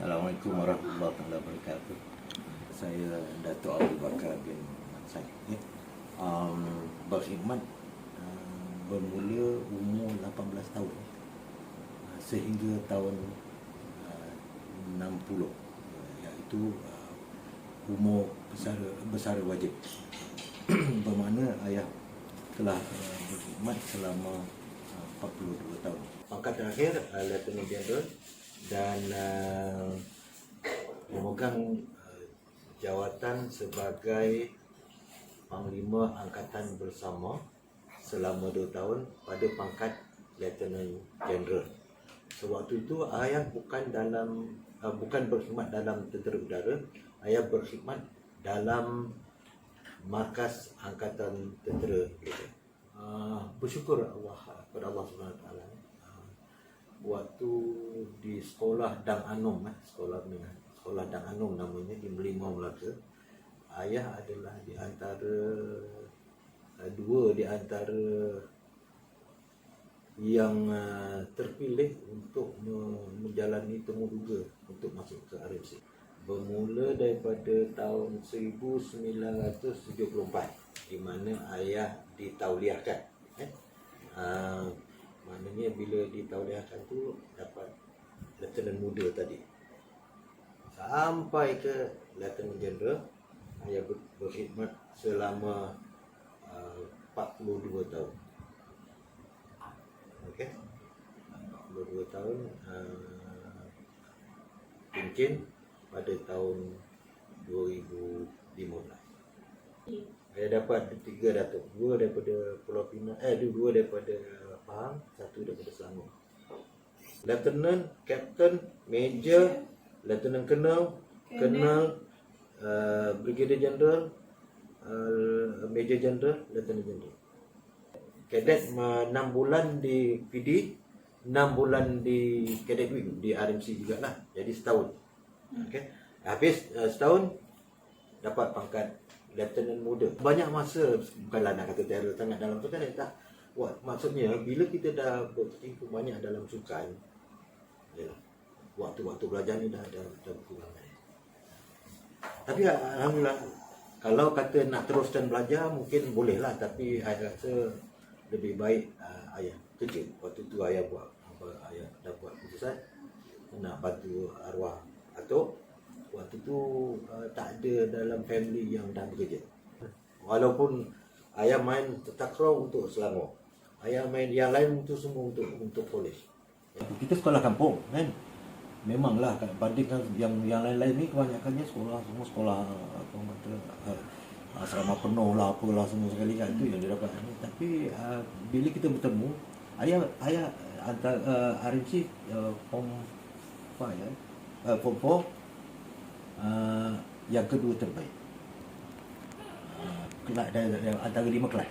Assalamualaikum warahmatullahi wabarakatuh. Saya Datuk Abu Bakar bin Mansai. Berkhidmat bermula umur 18 tahun sehingga tahun 60, iaitu umur bersara wajib. Bermakna ayah telah berkhidmat selama 42 tahun. Pangkat terakhir Lieutenant General dan memegang jawatan sebagai Panglima Angkatan Bersama selama 2 tahun pada pangkat Lieutenant General. Sewaktu itu ayah bukan berkhidmat dalam tentera udara, ayah berkhidmat dalam markas Angkatan Tentera kita. Bersyukur kepada Allah SWT. Waktu di sekolah Dang Anum, sekolah Dang Anum namanya, di Merlimau, Melaka, ayah adalah dua di antara yang terpilih untuk menjalani temuduga untuk masuk ke RMC. Bermula daripada tahun 1974, di mana ayah ditauliahkan. Maknanya bila ditauliahkan tu dapat Lieutenant muda tadi sampai ke Lieutenant General. Ayah berkhidmat selama 42 tahun. Okey, 42 tahun. Mungkin pada tahun 2015 saya dapat 3 datuk, 2 daripada Pulau Pinang, 2 daripada Pahang, 1 daripada Selangor. Lieutenant, Captain, Major, Lieutenant Colonel, Brigadier General, Major General, Lieutenant General. Cadet 6 bulan di PD, 6 bulan di Cadet Wing di RMC jugalah. Jadi setahun. Okey. Habis setahun dapat pangkat Lieutenant muda. Banyak masa, bukanlah nak kata terror sangat dalam sukan, tak. Maksudnya bila kita dah berkecimpung banyak dalam sukan, yalah, waktu-waktu belajar ni dah berkurang. Tapi alhamdulillah, kalau kata nak teruskan belajar mungkin bolehlah, tapi saya rasa lebih baik ayah kerja. Waktu tu ayah dah buat keputusan nak bantu arwah atuk. Waktu tu tak ada dalam family yang dah bekerja. Walaupun ayah main takraw untuk Selangor, ayah main yang lain itu semua untuk college. Kita sekolah kampung kan. Memanglah bandingkan yang lain-lain ni kebanyakannya semua sekolah asrama penuh lah, apalah semua sekali kan, tu yang dia dapat. Tapi bila kita bertemu, ayah antara RMC form 5 form 4 yang kedua terbaik. Kelas antara 5 kelas.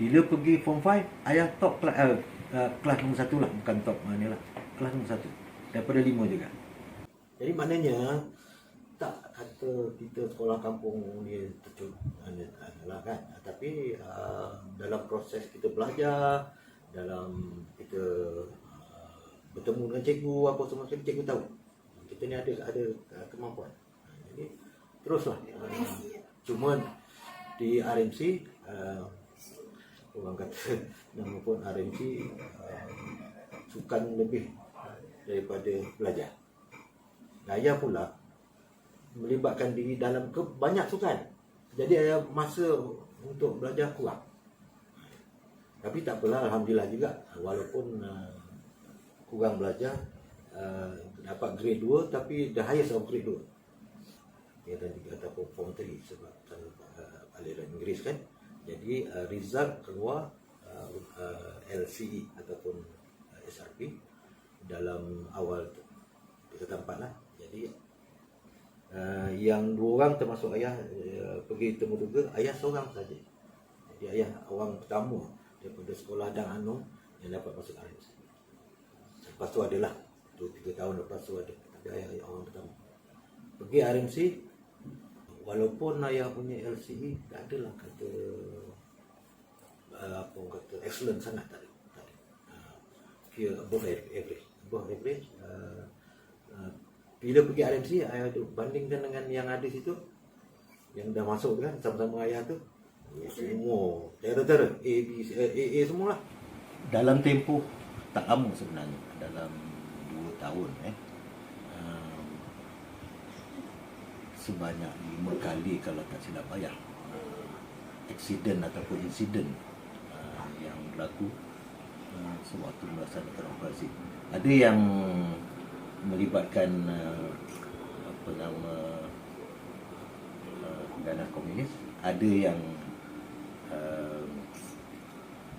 Bila pergi form 5, ayah top kelas nombor 1 lah, bukan top mana lah. Kelas nombor 1 daripada 5 juga. Jadi maknanya tak kata kita sekolah kampung ni tercut adalah kan, tapi dalam proses kita belajar, dalam kita bertemu dengan cikgu apa semua, cikgu tahu kita ni ada kemampuan. Jadi teruslah. Cuma di RMC orang kata nama pun RMC sukan lebih daripada belajar. Ayah pula melibatkan diri dalam banyak sukan. Jadi ayah masa untuk belajar kurang. Tapi tak apalah, alhamdulillah juga, walaupun kurang belajar, dapat grade 2, tapi the highest of grade 2. Ya, dan juga ataupun form 3 sebab aliran Inggeris kan. Jadi result keluar LCE ataupun SRP dalam awal ke-4 lah. Jadi yang 2 orang termasuk ayah pergi temuduga, ayah seorang saja. Jadi ayah orang pertama daripada sekolah Dang Anum yang dapat masuk RMC. Lepas tu adalah 2-3 tahun lepas tu ada, tapi ayah orang pertama pergi RMC. Walaupun ayah punya LCE tak adalah kata excellent sangat, tak ada. Above average. Bila pergi RMC, ayah tu bandingkan dengan yang ada situ, yang dah masuk kan sama-sama ayah tu, semua tera-tera A semua lah. Dalam tempoh tak lama sebenarnya, dalam 2 tahun sebanyak 5 kali kalau tak silap ayah aksiden ataupun insiden yang berlaku sewaktu melaksanakan operasi. Ada yang melibatkan ganas komunis, ada yang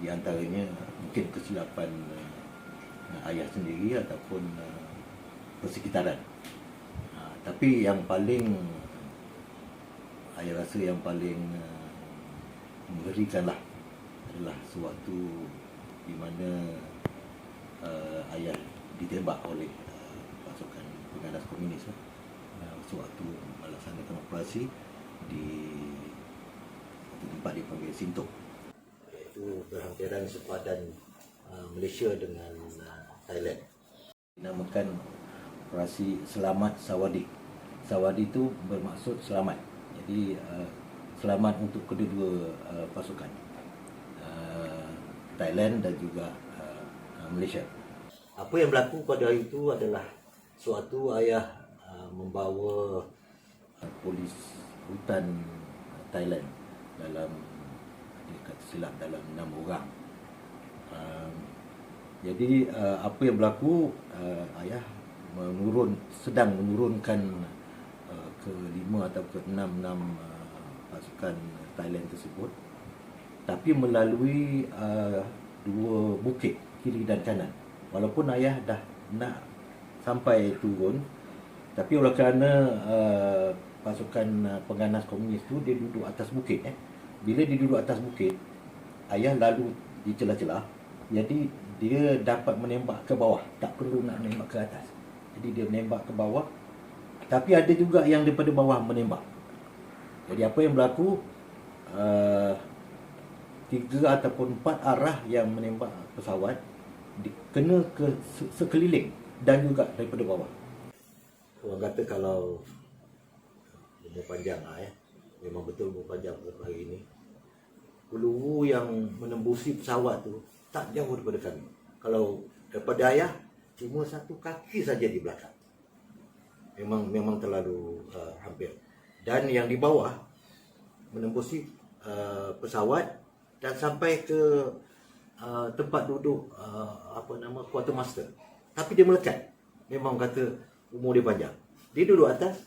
di antaranya mungkin kesilapan ayah sendiri ataupun persekitaran. Tapi yang paling, ayah rasa yang paling mengerikan lah adalah sewaktu di mana ayah ditembak oleh pasukan penganas komunis sewaktu melaksanakan operasi di tempat dipanggil Sintok, iaitu berhampiran sepadan Malaysia dengan Thailand. Dinamakan operasi Selamat Sawadi. Sawadi itu bermaksud selamat. Jadi selamat untuk kedua-dua pasukan, Thailand dan juga Malaysia. Apa yang berlaku pada hari itu adalah suatu ayah membawa polis hutan Thailand dalam, dia kata silap, dalam 6 orang. Jadi apa yang berlaku, ayah sedang menurunkan ke 5 atau ke 6 pasukan Thailand tersebut, tapi melalui 2 bukit kiri dan kanan. Walaupun ayah dah nak sampai turun, tapi oleh kerana pasukan penganas komunis tu dia duduk atas bukit. Bila dia duduk atas bukit, ayah lalu di celah-celah, jadi dia dapat menembak ke bawah, tak perlu nak menembak ke atas. Jadi dia menembak ke bawah, tapi ada juga yang daripada bawah menembak. Jadi apa yang berlaku, 3 ataupun 4 arah yang menembak pesawat kena ke sekeliling dan juga daripada bawah. Orang kata kalau umur panjang memang betul umur panjang hari ini. Peluru yang menembusi pesawat tu tak jauh daripada kami. Kalau daripada ayah, cuma 1 kaki saja di belakang. Memang terlalu hampir. Dan yang di bawah menembusi pesawat dan sampai ke tempat duduk quartermaster. Tapi dia melekat. Memang kata umur dia panjang. Dia duduk atas,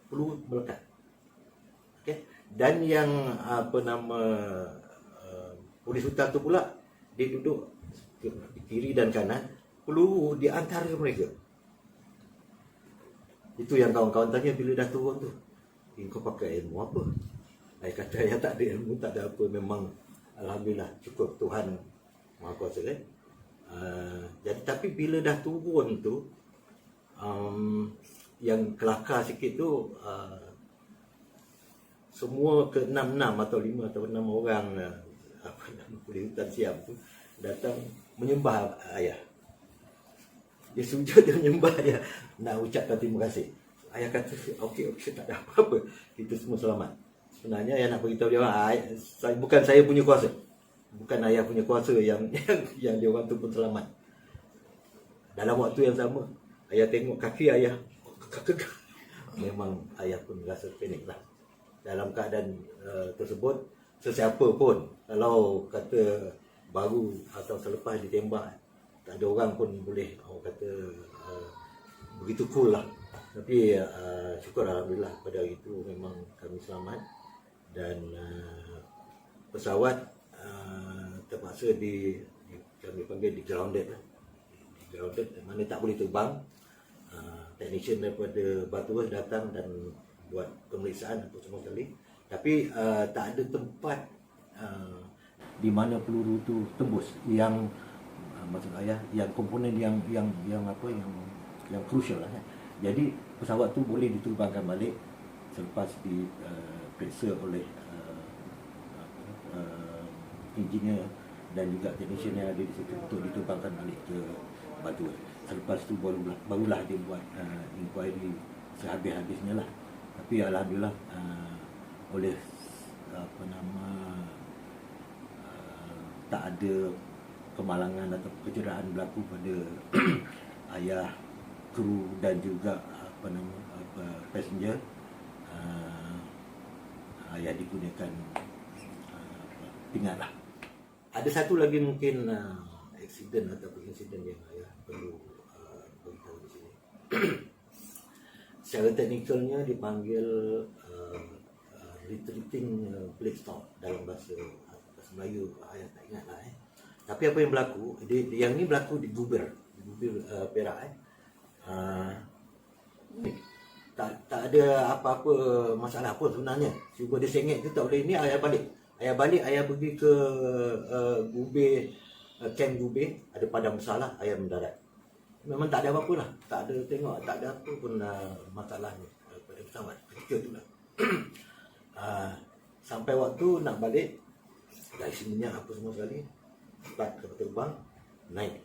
peluru melekat. Okay? Dan yang polis hutan tu pula, dia duduk kiri dan kanan, peluru di antara mereka. Itu yang kawan-kawan tanya bila dah turun tu, kau pakai ilmu apa? Saya kata ya tak ada ilmu, tak ada apa. Memang alhamdulillah cukup Tuhan Maha Kuasa kan. Jadi tapi bila dah turun tu, yang kelakar sikit tu, semua ke-6 atau 5 atau 6 orang polis hutan Siam tu datang menyembah ayah. Dia sujud, dia menyembah ayah, nak ucapkan terima kasih. Ayah kata okey, tak ada apa-apa, kita semua selamat. Sebenarnya ayah nak beritahu dia orang, bukan saya punya kuasa, bukan ayah punya kuasa yang dia orang tu pun selamat. Dalam waktu yang sama, ayah tengok kaki ayah, memang ayah pun rasa panik lah. Dalam keadaan tersebut, sesiapa pun kalau kata baru atau selepas ditembak, tak ada orang pun boleh begitu cool lah. Tapi syukur alhamdulillah pada hari itu memang kami selamat. Dan pesawat terpaksa kami panggil di grounded lah. Di grounded, mana tak boleh terbang. Technician daripada Batu datang dan buat pemeriksaan apa semua sekali. Tapi tak ada tempat di mana peluru tu tembus. Yang maksud ayah, yang komponen yang crucial lah. Jadi pesawat tu boleh diterbangkan balik selepas diperiksa oleh engineer dan juga technician yang ada di situ untuk diterbangkan balik ke Batu. Selepas tu barulah dia buat inquiry sehabis-habisnya lah. Tapi alhamdulillah oleh tak ada kemalangan atau kecederaan berlaku pada ayah, kru dan juga passenger. Ayah digunakan pingat lah. Ada satu lagi mungkin aksiden ataupun insiden yang ayah perlu beritahu di sini. Secara teknikalnya dipanggil retreating plate stop dalam bahasa Melayu, ayah tak ingat lah. Tapi apa yang berlaku, yang ni berlaku di Gubir Perak. Tak ada apa-apa masalah pun sebenarnya. Cuba dia sengit tu tak boleh. Ni ayah balik, ayah pergi ke Gubir, camp Gubir, ada padang besar lah, ayah mendarat. Memang tak ada apa-apa lah, tak ada tengok, tak ada apa pun masalahnya pada pesawat ketika tu lah. Sampai waktu nak balik, dari sininya apa semua sekali, start kapal terbang, naik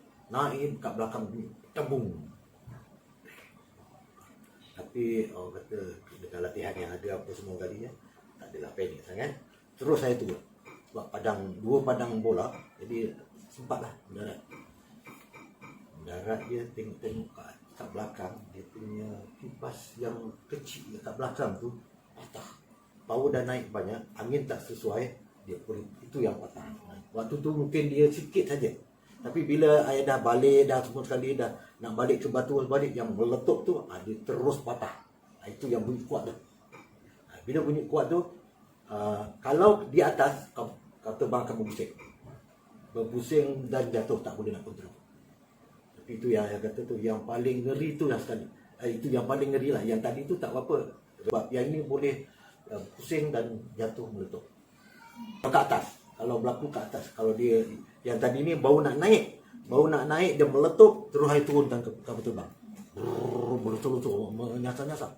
kat belakang tembung. Tapi orang kata dengan latihan yang ada apa semua kali tak adalah panik sangat. Terus saya turun sebab dua padang bola, jadi sempatlah mendarat dia tengok kat belakang, dia punya kipas yang kecil kat belakang tu patah. Power dah naik banyak, angin tak sesuai, itu yang patah. Waktu tu mungkin dia sikit saja. Tapi bila ayah dah balik, dah semua sekali, dah nak balik ke batu balik yang meletup tu, dia terus patah. Itu yang bunyi kuat tu. Bila bunyi kuat tu, kalau di atas, kau terbang akan berpusing dan jatuh, tak boleh nak kontrol. Tapi itu yang ayah kata tu, yang paling ngeri tu lah sekali. Itu yang paling ngeri lah. Yang tadi tu tak apa-apa. Sebab yang ini boleh pusing dan jatuh meletup. Ke atas. Kalau berlaku ke atas. Kalau dia, yang tadi ni baru nak naik, dia meletup, terus dia turunkan ke kapal terbang. Betul-betul menyasar-nyasar.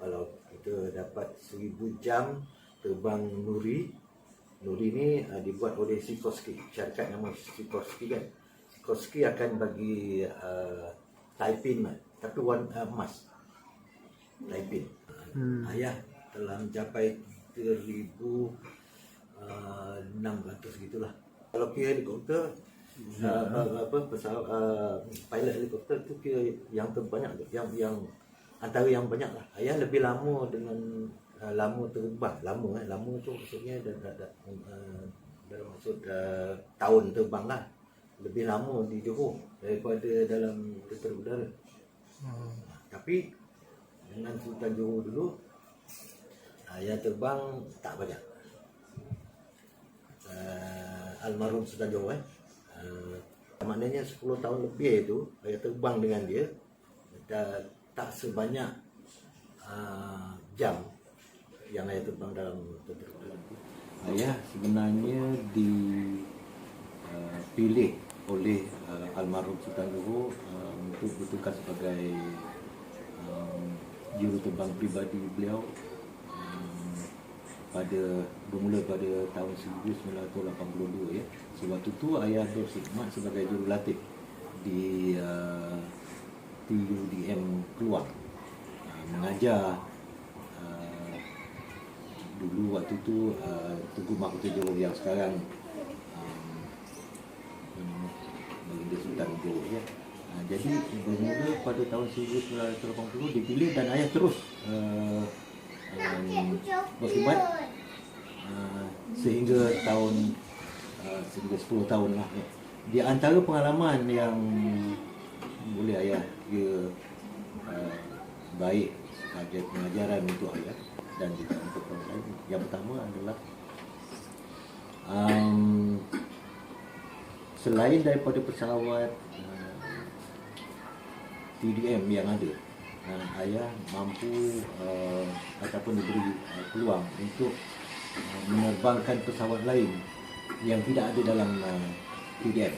Kalau kita dapat 1000 jam terbang Nuri ni dibuat oleh Sikorsky, syarikat nama Sikorsky kan. Sikorsky akan bagi Taipin, tapi emas Taipin. Ayah telah mencapai 3,600 gitulah. Kalau kira helikopter, pesawat pilot helikopter tu kira yang terbanyak tu, yang antara yang banyak lah. Ayah lebih lama dengan lama terbang. Lama tu maksudnya dalam maksud tahun terbang lah. Lebih lama di Johor daripada dalam tentera udara. Tapi dengan Sultan Johor dulu, ayah terbang tak banyak. Almarhum Sultan Johor maknanya 10 tahun lebih itu ayah terbang dengan dia, tak sebanyak jam yang ayah terbang dalam tentera udara. Ayah sebenarnya dipilih oleh almarhum Sultan Johor untuk bertukar sebagai juruterbang pribadi beliau bermula pada tahun 1982 ya. Sewaktu tu ayah berkhidmat sebagai jurulatih di TUDM Keluang, mengajar dulu waktu tu Tugu Mahkota Johor yang sekarang Baginda Sultan Johor ya. Jadi bermula pada tahun 1980 dipilih dan ayah terus berkhidmat sehingga 10 tahun lah. Di antara pengalaman yang boleh ayah dia baik sebagai pengajaran untuk ayah dan juga untuk orang lain, yang pertama adalah selain daripada pesawat TDM yang ada, ayah mampu ataupun diberi peluang untuk menerbangkan pesawat lain yang tidak ada dalam TDM.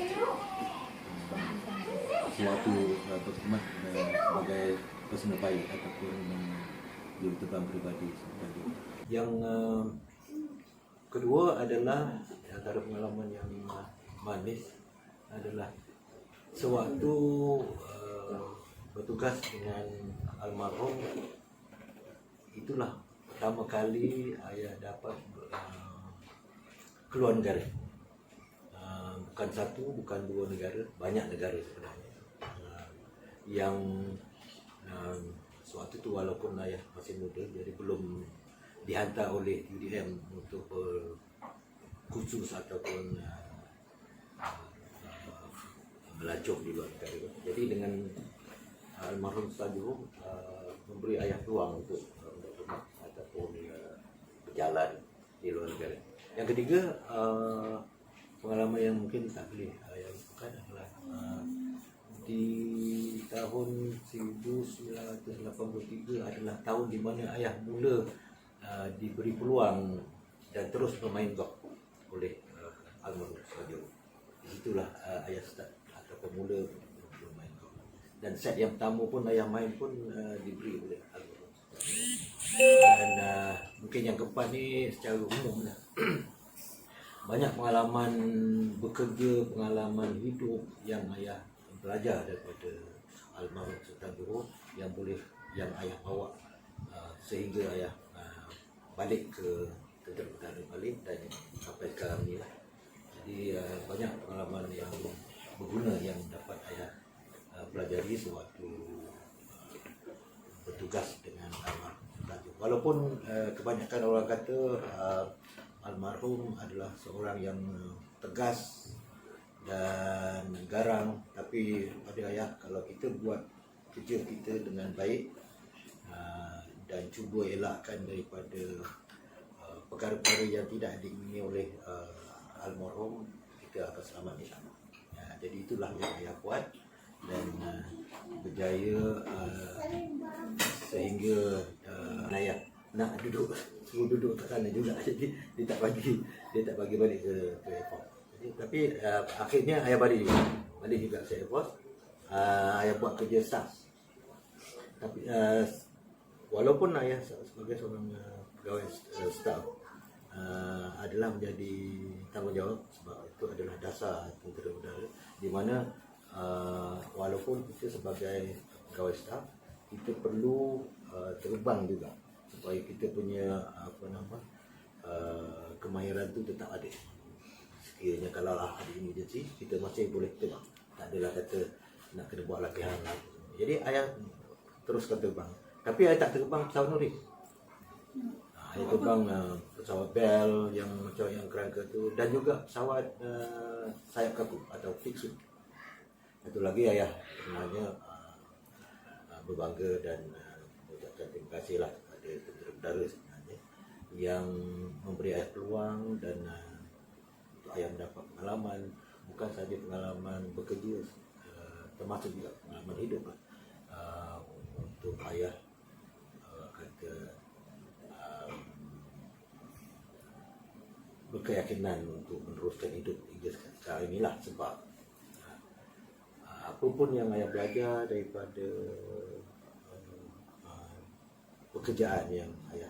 Suatu berkhidmat sebagai personal pilot ataupun juruterbang pribadi. Yang kedua adalah antara pengalaman yang manis adalah sewaktu bertugas dengan almarhum, itulah pertama kali ayah dapat keluar negara. Bukan satu, bukan dua negara, banyak negara sebenarnya. Yang sewaktu itu walaupun ayah masih muda, jadi belum dihantar oleh UDM untuk khusus ataupun melancong di luar negara. Jadi dengan almarhum Ustaz memberi ayah peluang untuk ataupun berjalan di luar negara. Yang ketiga, pengalaman yang mungkin tak boleh ayah lupakan adalah di tahun 1983 adalah tahun di mana ayah mula diberi peluang dan terus bermain golf oleh almarhum Ustaz. Itulah ayah start atau pemula bermain golf. Dan set yang pertama pun ayah main pun diberi oleh almarhum Ustaz. Dan mungkin yang keempat ni secara umum lah. Banyak pengalaman bekerja, pengalaman hidup yang ayah belajar daripada almarhum Sultan Johor yang ayah bawa sehingga ayah balik ke Tentera Pertahanan balik dan sampai sekarang ni lah. Jadi banyak pengalaman yang berguna yang dapat ayah pelajari sewaktu bertugas dengan almarhum Sultan Johor. Walaupun kebanyakan orang kata almarhum adalah seorang yang tegas dan garang, tapi pada ayah, kalau kita buat kerja kita dengan baik dan cuba elakkan daripada perkara-perkara yang tidak diingini oleh almarhum, kita akan selamat insya-Allah. Jadi itulah yang ayah buat dan berjaya sehingga ayah nak suruh duduk kat sana juga. Jadi dia tak bagi balik ke airport. Tapi akhirnya ayah balik juga ke airport. Ayah buat kerja staff. Tapi walaupun ayah sebagai seorang pegawai staff adalah menjadi tanggungjawab, sebab itu adalah dasar tentera udara, di mana walaupun kita sebagai pegawai staff, kita perlu terbang juga supaya kita punya kemahiran tu tetap ada. Sekiranya kalau ada emergency, kita masih boleh terbang. Tak adalah kata nak kena buat latihan lagi. Jadi ayah teruskan terbang. Tapi ayah tak terbang pesawat Nuril. Ayah terbang pesawat Bell yang macam yang kerangka tu, dan juga pesawat sayap kaku atau fixed wing. Itu lagi ayah sebenarnya berbangga dan mengucapkan terima kasih lah kepada Tentera Udara sebenarnya yang memberi ayah peluang dan untuk ayah mendapat pengalaman, bukan sahaja pengalaman bekerja, termasuk juga pengalaman hidup lah. Untuk ayah berkeyakinan untuk meneruskan hidup hingga sekarang inilah, sebab apapun yang ayah belajar daripada pekerjaan yang ayah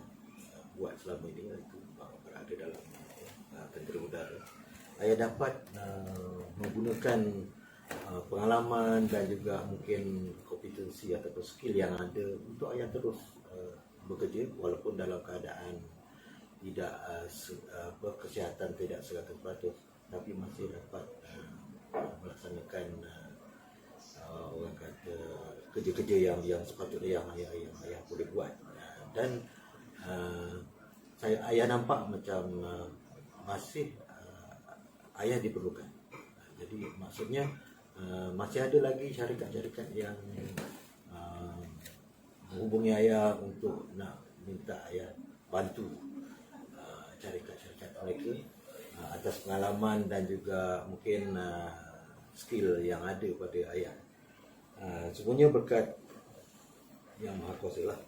buat selama ini, itu berada dalam Tentera Udara, ayah dapat menggunakan pengalaman dan juga mungkin kompetensi ataupun skill yang ada untuk ayah terus bekerja walaupun dalam keadaan tidak kesihatan tidak 100%, tapi masih dapat melaksanakan orang kata kerja-kerja yang sepatutnya yang ayah boleh buat. Dan ayah nampak macam masih ayah diperlukan. Jadi maksudnya masih ada lagi syarikat-syarikat yang menghubungi ayah untuk nak minta ayah bantu syarikat-syarikat mereka atas pengalaman dan juga mungkin skill yang ada pada ayah. Semuanya berkat Yang Maha Kuasa lah.